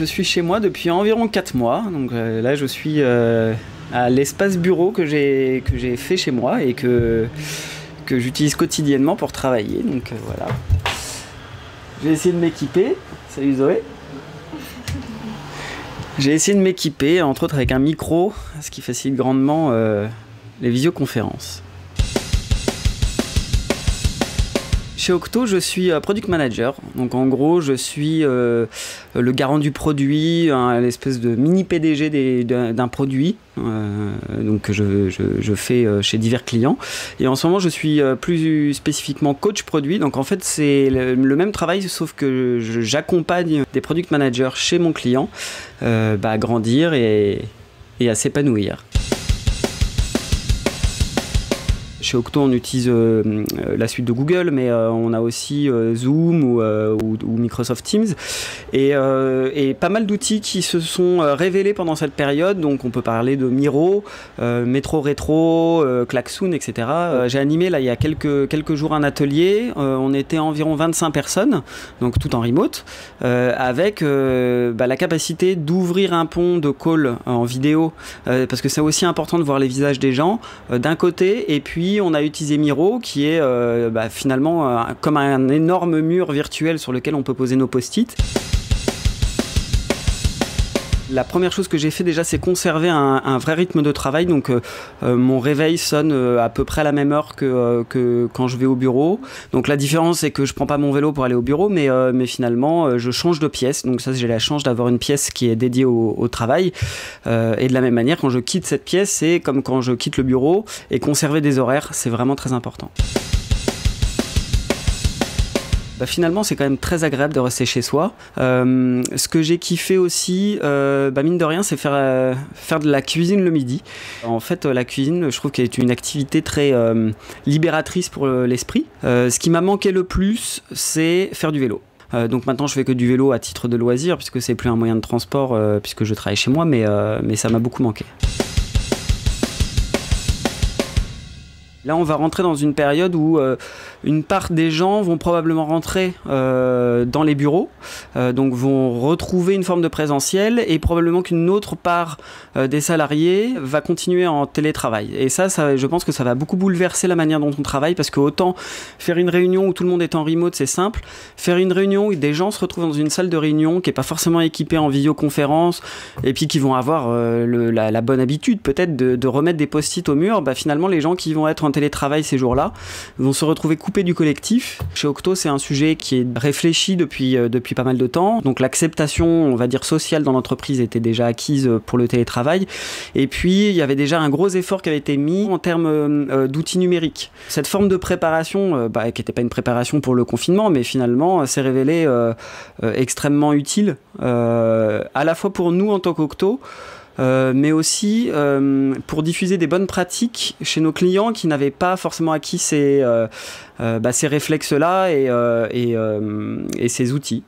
Je suis chez moi depuis environ 4 mois. Donc là, je suis à l'espace bureau que j'ai fait chez moi et que j'utilise quotidiennement pour travailler. Donc voilà. J'ai essayé de m'équiper. Salut Zoé. J'ai essayé de m'équiper, entre autres avec un micro, ce qui facilite grandement les visioconférences. Chez Octo, je suis product manager. Donc en gros, je suis le garant du produit, l'espèce de mini PDG d'un produit. Donc je fais chez divers clients. Et en ce moment, je suis plus spécifiquement coach produit. Donc en fait, c'est le même travail, sauf que j'accompagne des product managers chez mon client à grandir et à s'épanouir. Chez Octo, on utilise la suite de Google, mais on a aussi Zoom ou Microsoft Teams et pas mal d'outils qui se sont révélés pendant cette période. Donc on peut parler de Miro, Metro Retro, Klaxoon, etc. J'ai animé là il y a quelques jours un atelier. On était environ 25 personnes, donc tout en remote, avec la capacité d'ouvrir un pont de call en vidéo, parce que c'est aussi important de voir les visages des gens d'un côté, et puis on a utilisé Miro qui est finalement comme un énorme mur virtuel sur lequel on peut poser nos post-it. La première chose que j'ai fait déjà, c'est conserver un vrai rythme de travail. Donc mon réveil sonne à peu près à la même heure que quand je vais au bureau. Donc la différence, c'est que je prends pas mon vélo pour aller au bureau, mais finalement je change de pièce. Donc ça, j'ai la chance d'avoir une pièce qui est dédiée au travail. Et de la même manière, quand je quitte cette pièce, c'est comme quand je quitte le bureau. Et conserver des horaires, c'est vraiment très important. Finalement, c'est quand même très agréable de rester chez soi. Ce que j'ai kiffé aussi, mine de rien, c'est faire de la cuisine le midi. En fait, la cuisine, je trouve qu'elle est une activité très libératrice pour l'esprit. Ce qui m'a manqué le plus, c'est faire du vélo. Donc maintenant, je fais que du vélo à titre de loisir, puisque c'est plus un moyen de transport, puisque je travaille chez moi, mais ça m'a beaucoup manqué. Là, on va rentrer dans une période où une part des gens vont probablement rentrer dans les bureaux, donc vont retrouver une forme de présentiel, et probablement qu'une autre part des salariés va continuer en télétravail. Et ça, je pense que ça va beaucoup bouleverser la manière dont on travaille, parce que autant faire une réunion où tout le monde est en remote, c'est simple. Faire une réunion où des gens se retrouvent dans une salle de réunion qui n'est pas forcément équipée en visioconférence, et puis qui vont avoir la bonne habitude peut-être de remettre des post-it au mur, finalement les gens qui vont être en télétravail ces jours-là vont se retrouver coupés du collectif. Chez Octo, c'est un sujet qui est réfléchi depuis pas mal de temps. Donc l'acceptation, on va dire, sociale dans l'entreprise était déjà acquise pour le télétravail. Et puis, il y avait déjà un gros effort qui avait été mis en termes d'outils numériques. Cette forme de préparation, qui n'était pas une préparation pour le confinement, mais finalement, s'est révélée extrêmement utile, à la fois pour nous en tant qu'Octo, mais aussi pour diffuser des bonnes pratiques chez nos clients qui n'avaient pas forcément acquis ces réflexes-là et ces outils.